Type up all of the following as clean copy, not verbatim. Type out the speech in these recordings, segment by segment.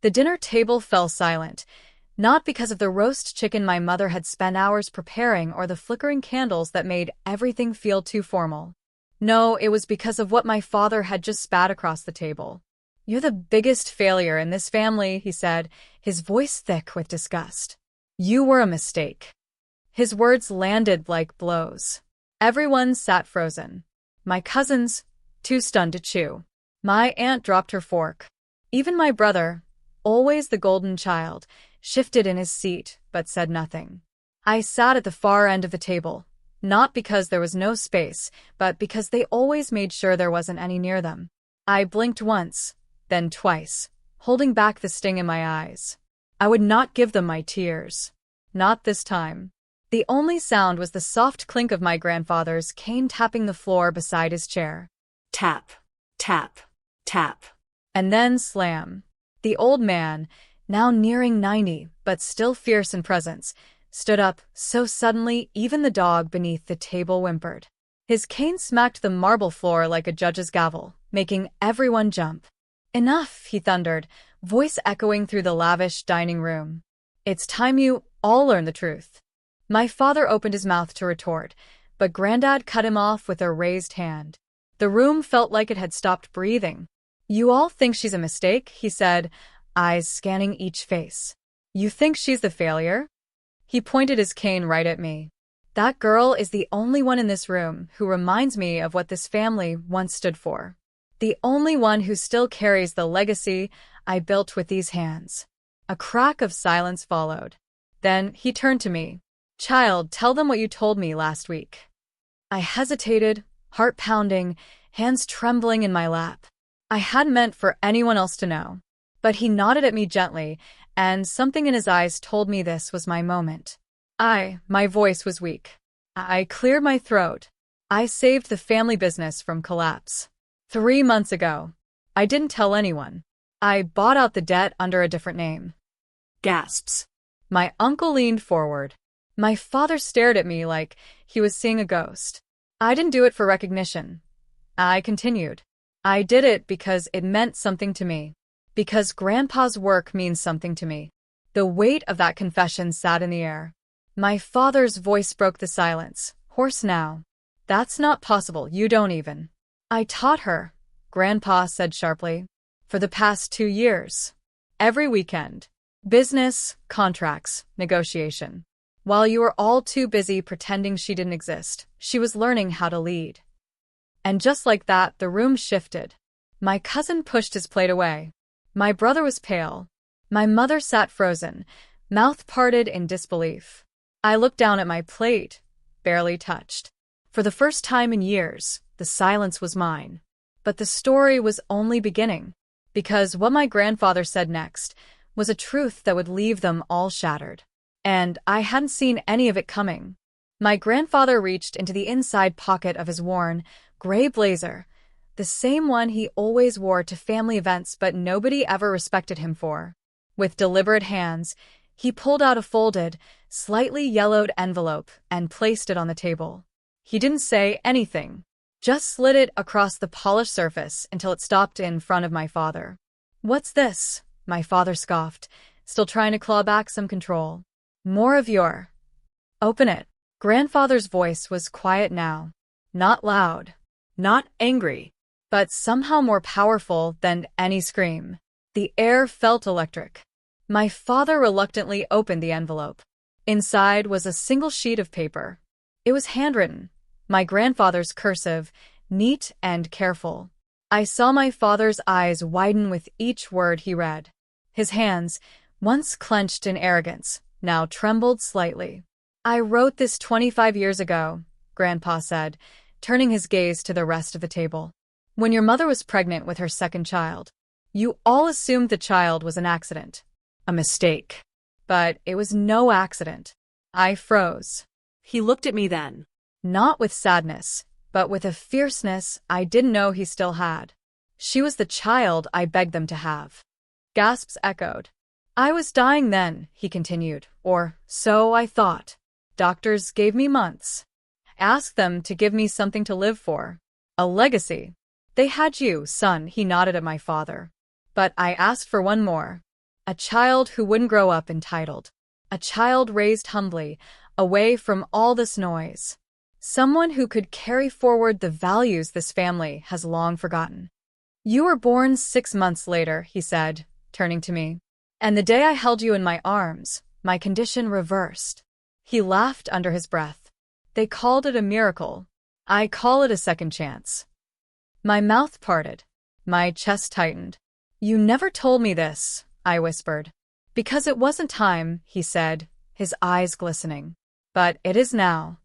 The dinner table fell silent, not because of the roast chicken my mother had spent hours preparing or the flickering candles that made everything feel too formal. No, it was because of what my father had just spat across the table. "You're the biggest failure in this family," he said, his voice thick with disgust. "You were a mistake." His words landed like blows. Everyone sat frozen. My cousins, too stunned to chew. My aunt dropped her fork. Even my brother, always the golden child, shifted in his seat but said nothing. I sat at the far end of the table, not because there was no space, but because they always made sure there wasn't any near them. I blinked once, then twice, holding back the sting in my eyes. I would not give them my tears. Not this time. The only sound was the soft clink of my grandfather's cane tapping the floor beside his chair. Tap, tap, tap. And then slam. The old man, now nearing 90, but still fierce in presence, stood up so suddenly even the dog beneath the table whimpered. His cane smacked the marble floor like a judge's gavel, making everyone jump. "Enough," he thundered, voice echoing through the lavish dining room. "It's time you all learn the truth." My father opened his mouth to retort, but Granddad cut him off with a raised hand. The room felt like it had stopped breathing. "You all think she's a mistake," he said, eyes scanning each face. "You think she's the failure?" He pointed his cane right at me. "That girl is the only one in this room who reminds me of what this family once stood for. The only one who still carries the legacy I built with these hands." A crack of silence followed. Then he turned to me. "Child, tell them what you told me last week." I hesitated, heart pounding, hands trembling in my lap. I hadn't meant for anyone else to know. But he nodded at me gently, and something in his eyes told me this was my moment. My voice was weak. I cleared my throat. I saved the family business from collapse. 3 months ago. I didn't tell anyone. I bought out the debt under a different name. Gasps. My uncle leaned forward. My father stared at me like he was seeing a ghost. "I didn't do it for recognition." I continued. "I did it because it meant something to me. Because Grandpa's work means something to me." The weight of that confession sat in the air. My father's voice broke the silence, hoarse now. "That's not possible, you don't even." "I taught her," Grandpa said sharply. "For the past 2 years. Every weekend. Business, contracts, negotiation. While you were all too busy pretending she didn't exist, she was learning how to lead." And just like that, the room shifted. My cousin pushed his plate away. My brother was pale. My mother sat frozen, mouth parted in disbelief. I looked down at my plate, barely touched. For the first time in years, the silence was mine. But the story was only beginning, because what my grandfather said next was a truth that would leave them all shattered. And I hadn't seen any of it coming. My grandfather reached into the inside pocket of his worn, gray blazer, the same one he always wore to family events but nobody ever respected him for. With deliberate hands, he pulled out a folded, slightly yellowed envelope and placed it on the table. He didn't say anything, just slid it across the polished surface until it stopped in front of my father. "What's this?" my father scoffed, still trying to claw back some control. "More of your..." "Open it." Grandfather's voice was quiet now. Not loud, not angry, but somehow more powerful than any scream. The air felt electric. My father reluctantly opened the envelope. Inside was a single sheet of paper. It was handwritten, my grandfather's cursive, neat and careful. I saw my father's eyes widen with each word he read. His hands, once clenched in arrogance, now trembled slightly. "I wrote this 25 years ago," Grandpa said, turning his gaze to the rest of the table. "When your mother was pregnant with her second child. You all assumed the child was an accident. A mistake. But it was no accident." I froze. He looked at me then. Not with sadness, but with a fierceness I didn't know he still had. "She was the child I begged them to have." Gasps echoed. "I was dying then," he continued, "or so I thought. Doctors gave me months. Asked them to give me something to live for. A legacy. They had you, son," he nodded at my father. "But I asked for one more. A child who wouldn't grow up entitled. A child raised humbly, away from all this noise. Someone who could carry forward the values this family has long forgotten. You were born 6 months later, he said, turning to me. And the day I held you in my arms, my condition reversed. He laughed under his breath. They called it a miracle. I call it a second chance. My mouth parted. My chest tightened. You never told me this, I whispered. Because it wasn't time, he said, his eyes glistening. But it is now.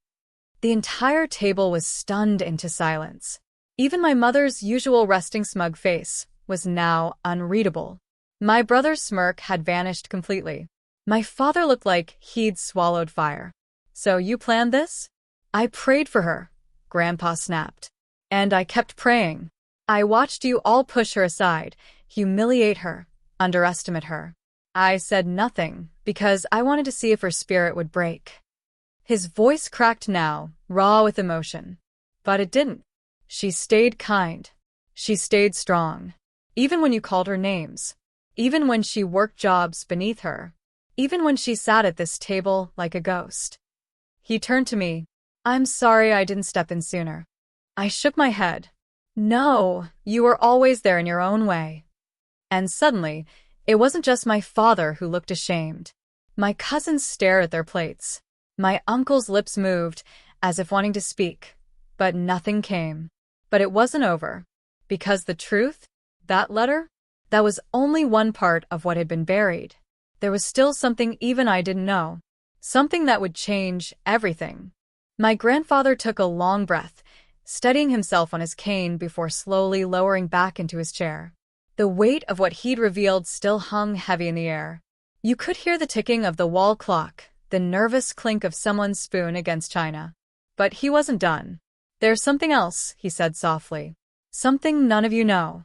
The entire table was stunned into silence. Even my mother's usual resting smug face was now unreadable. My brother's smirk had vanished completely. My father looked like he'd swallowed fire. So you planned this? I prayed for her, Grandpa snapped. And I kept praying. I watched you all push her aside, humiliate her, underestimate her. I said nothing because I wanted to see if her spirit would break. His voice cracked now, raw with emotion. But it didn't. She stayed kind. She stayed strong. Even when you called her names. Even when she worked jobs beneath her. Even when she sat at this table like a ghost. He turned to me. I'm sorry I didn't step in sooner. I shook my head. No, you were always there in your own way. And suddenly, it wasn't just my father who looked ashamed. My cousins stared at their plates. My uncle's lips moved, as if wanting to speak. But nothing came. But it wasn't over. Because the truth, that letter, that was only one part of what had been buried. There was still something even I didn't know. Something that would change everything. My grandfather took a long breath, steadying himself on his cane before slowly lowering back into his chair. The weight of what he'd revealed still hung heavy in the air. You could hear the ticking of the wall clock, the nervous clink of someone's spoon against china. But he wasn't done. There's something else, he said softly. Something none of you know.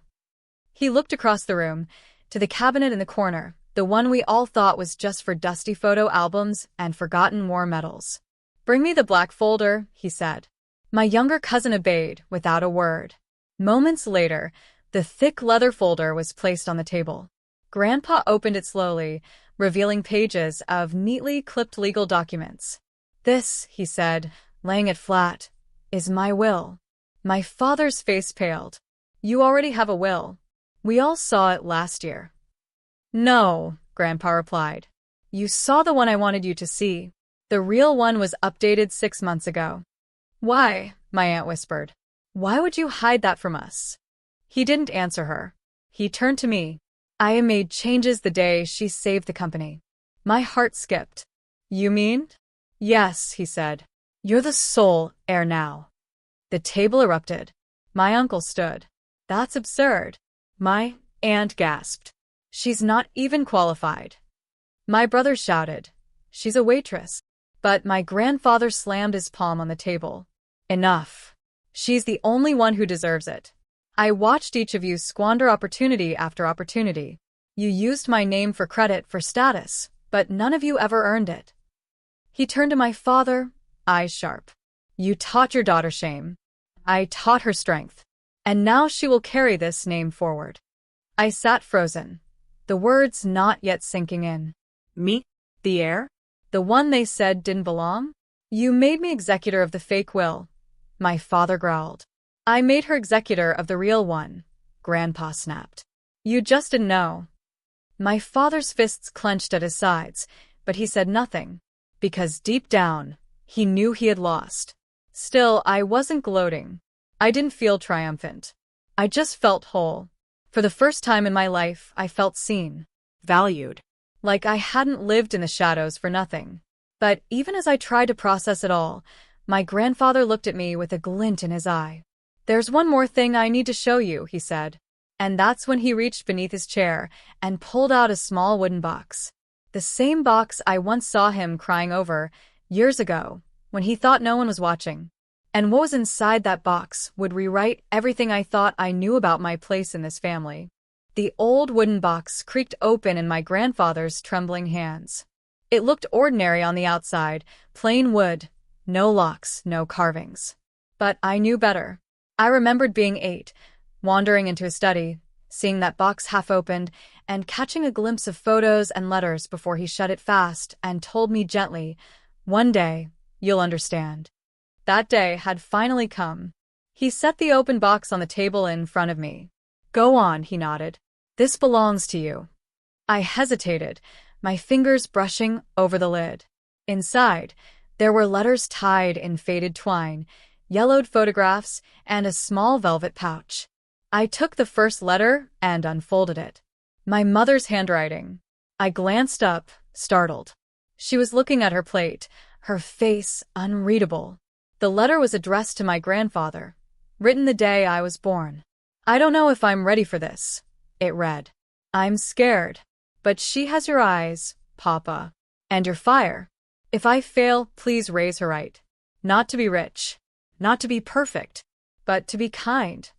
He looked across the room, to the cabinet in the corner, the one we all thought was just for dusty photo albums and forgotten war medals. Bring me the black folder, he said. My younger cousin obeyed, without a word. Moments later, the thick leather folder was placed on the table. Grandpa opened it slowly, revealing pages of neatly clipped legal documents. This, he said, laying it flat, is my will. My father's face paled. You already have a will. We all saw it last year. No, Grandpa replied. You saw the one I wanted you to see. The real one was updated 6 months ago. Why? My aunt whispered. Why would you hide that from us? He didn't answer her. He turned to me. I made changes the day she saved the company. My heart skipped. You mean? Yes, he said. You're the sole heir now. The table erupted. My uncle stood. That's absurd. My aunt gasped. She's not even qualified. My brother shouted. She's a waitress. But my grandfather slammed his palm on the table. Enough. She's the only one who deserves it. I watched each of you squander opportunity after opportunity. You used my name for credit, for status, but none of you ever earned it. He turned to my father, eyes sharp. You taught your daughter shame. I taught her strength. And now she will carry this name forward. I sat frozen, the words not yet sinking in. Me? The heir? The one they said didn't belong? You made me executor of the fake will, my father growled. I made her executor of the real one, Grandpa snapped. You just didn't know. My father's fists clenched at his sides, but he said nothing, because deep down, he knew he had lost. Still, I wasn't gloating. I didn't feel triumphant. I just felt whole. For the first time in my life, I felt seen, valued. Like I hadn't lived in the shadows for nothing. But even as I tried to process it all, my grandfather looked at me with a glint in his eye. There's one more thing I need to show you, he said. And that's when he reached beneath his chair and pulled out a small wooden box. The same box I once saw him crying over, years ago, when he thought no one was watching. And what was inside that box would rewrite everything I thought I knew about my place in this family. The old wooden box creaked open in my grandfather's trembling hands. It looked ordinary on the outside, plain wood, no locks, no carvings. But I knew better. I remembered being 8, wandering into his study, seeing that box half opened and catching a glimpse of photos and letters before he shut it fast and told me gently, "One day, you'll understand." That day had finally come. He set the open box on the table in front of me. "Go on," he nodded. "This belongs to you." I hesitated, my fingers brushing over the lid. Inside, there were letters tied in faded twine, yellowed photographs, and a small velvet pouch. I took the first letter and unfolded it. My mother's handwriting. I glanced up, startled. She was looking at her plate, her face unreadable. The letter was addressed to my grandfather, written the day I was born. "I don't know if I'm ready for this," it read. "I'm scared. But she has your eyes, Papa, and your fire. If I fail, please raise her right. Not to be rich, not to be perfect, but to be kind."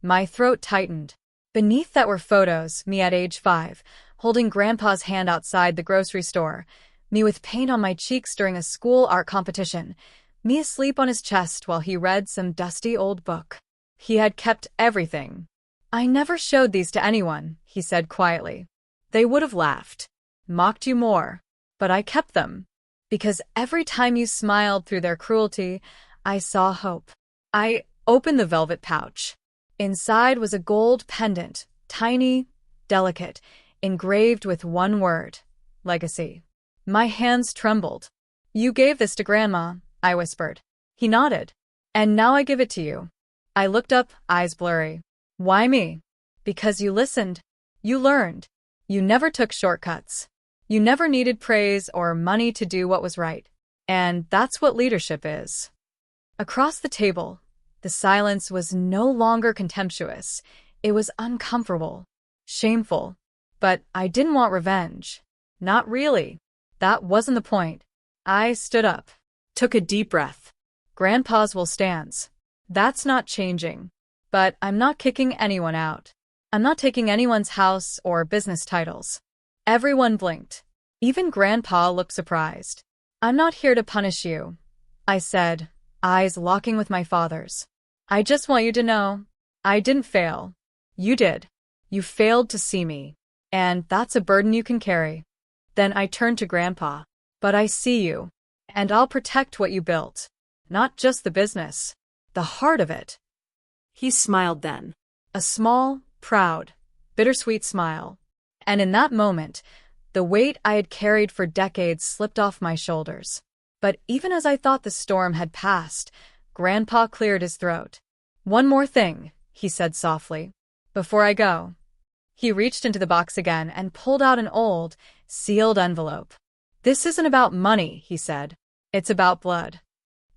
My throat tightened. Beneath that were photos, me at age 5, holding Grandpa's hand outside the grocery store, me with paint on my cheeks during a school art competition, me asleep on his chest while he read some dusty old book. He had kept everything. "I never showed these to anyone," he said quietly. "They would have laughed, mocked you more, but I kept them. Because every time you smiled through their cruelty, I saw hope." I opened the velvet pouch. Inside was a gold pendant, tiny, delicate, engraved with one word, legacy. My hands trembled. "You gave this to Grandma," I whispered. He nodded. "And now I give it to you." I looked up, eyes blurry. "Why me?" "Because you listened. You learned. You never took shortcuts. You never needed praise or money to do what was right. And that's what leadership is." Across the table, the silence was no longer contemptuous. It was uncomfortable, shameful. But I didn't want revenge. Not really. That wasn't the point. I stood up, took a deep breath. Grandpa's will stands. That's not changing. But I'm not kicking anyone out. I'm not taking anyone's house or business titles. Everyone blinked. Even Grandpa looked surprised. "I'm not here to punish you," I said, eyes locking with my father's. "I just want you to know, I didn't fail. You did. You failed to see me. And that's a burden you can carry." Then I turned to Grandpa. "But I see you. And I'll protect what you built. Not just the business. The heart of it." He smiled then. A small, proud, bittersweet smile. And in that moment, the weight I had carried for decades slipped off my shoulders. But even as I thought the storm had passed, Grandpa cleared his throat. "One more thing," he said softly, "before I go." He reached into the box again and pulled out an old, sealed envelope. "This isn't about money," he said. "It's about blood."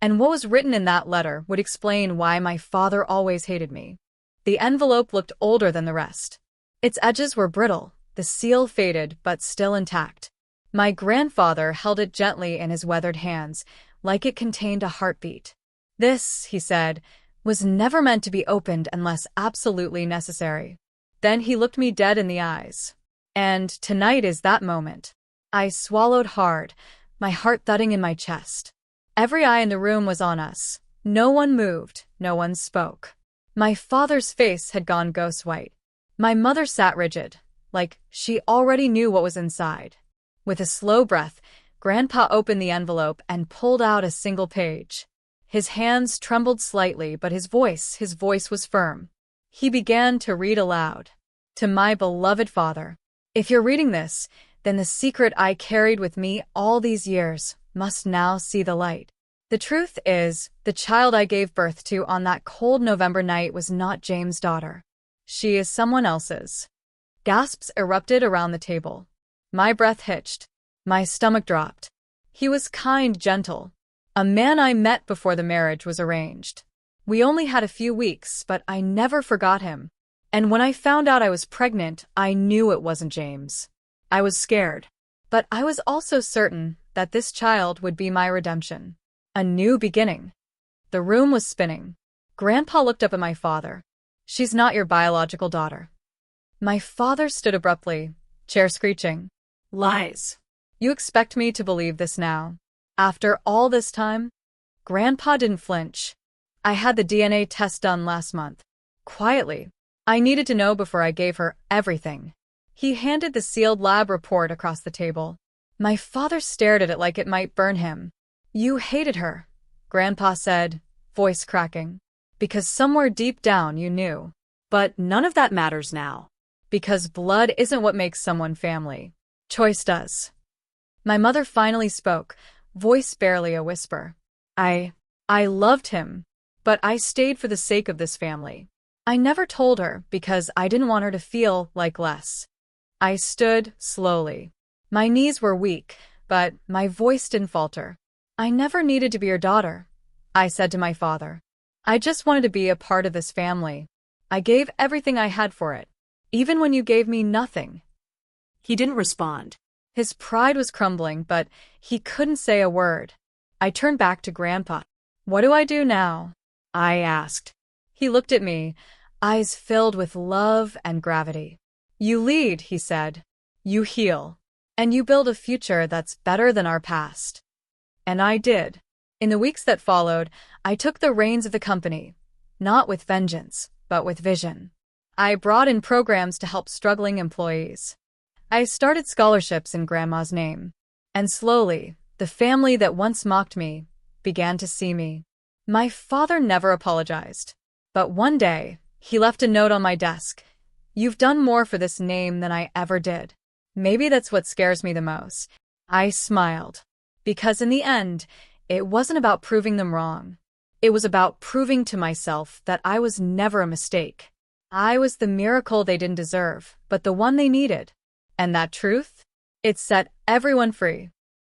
And what was written in that letter would explain why my father always hated me. The envelope looked older than the rest. Its edges were brittle, the seal faded but still intact. My grandfather held it gently in his weathered hands, like it contained a heartbeat. "This," he said, "was never meant to be opened unless absolutely necessary." Then he looked me dead in the eyes. And tonight is that moment. I swallowed hard, my heart thudding in my chest. Every eye in the room was on us. No one moved, no one spoke. My father's face had gone ghost white. My mother sat rigid, like she already knew what was inside. With a slow breath, Grandpa opened the envelope and pulled out a single page. His hands trembled slightly, but his voice was firm. He began to read aloud. "To my beloved father, if you're reading this, then the secret I carried with me all these years must now see the light. The truth is, the child I gave birth to on that cold November night was not James' daughter. She is someone else's." Gasps erupted around the table. My breath hitched. My stomach dropped. He was kind, gentle. A man I met before the marriage was arranged. We only had a few weeks, but I never forgot him. And when I found out I was pregnant, I knew it wasn't James. I was scared. But I was also certain that this child would be my redemption. A new beginning. The room was spinning. Grandpa looked up at my father. "She's not your biological daughter." My father stood abruptly, chair screeching. "Lies. You expect me to believe this now? After all this time?" Grandpa didn't flinch. "I had the DNA test done last month. Quietly. I needed to know before I gave her everything. He handed the sealed lab report across the table. My father stared at it like it might burn him. You hated her, Grandpa said, voice cracking. Because somewhere deep down you knew. But none of that matters now. Because blood isn't what makes someone family. Choice does. My mother finally spoke, voice barely a whisper. I loved him, but I stayed for the sake of this family. I never told her because I didn't want her to feel like less. I stood slowly. My knees were weak, but my voice didn't falter. I never needed to be your daughter, I said to my father. I just wanted to be a part of this family. I gave everything I had for it, even when you gave me nothing. He didn't respond. His pride was crumbling, but he couldn't say a word. I turned back to Grandpa. What do I do now? I asked. He looked at me, eyes filled with love and gravity. You lead, he said. You heal. And you build a future that's better than our past. And I did. In the weeks that followed, I took the reins of the company, not with vengeance, but with vision. I brought in programs to help struggling employees. I started scholarships in Grandma's name. And slowly, the family that once mocked me began to see me. My father never apologized. But one day, he left a note on my desk. You've done more for this name than I ever did. Maybe that's what scares me the most. I smiled. Because in the end, it wasn't about proving them wrong. It was about proving to myself that I was never a mistake. I was the miracle they didn't deserve, but the one they needed. And that truth? It set everyone free.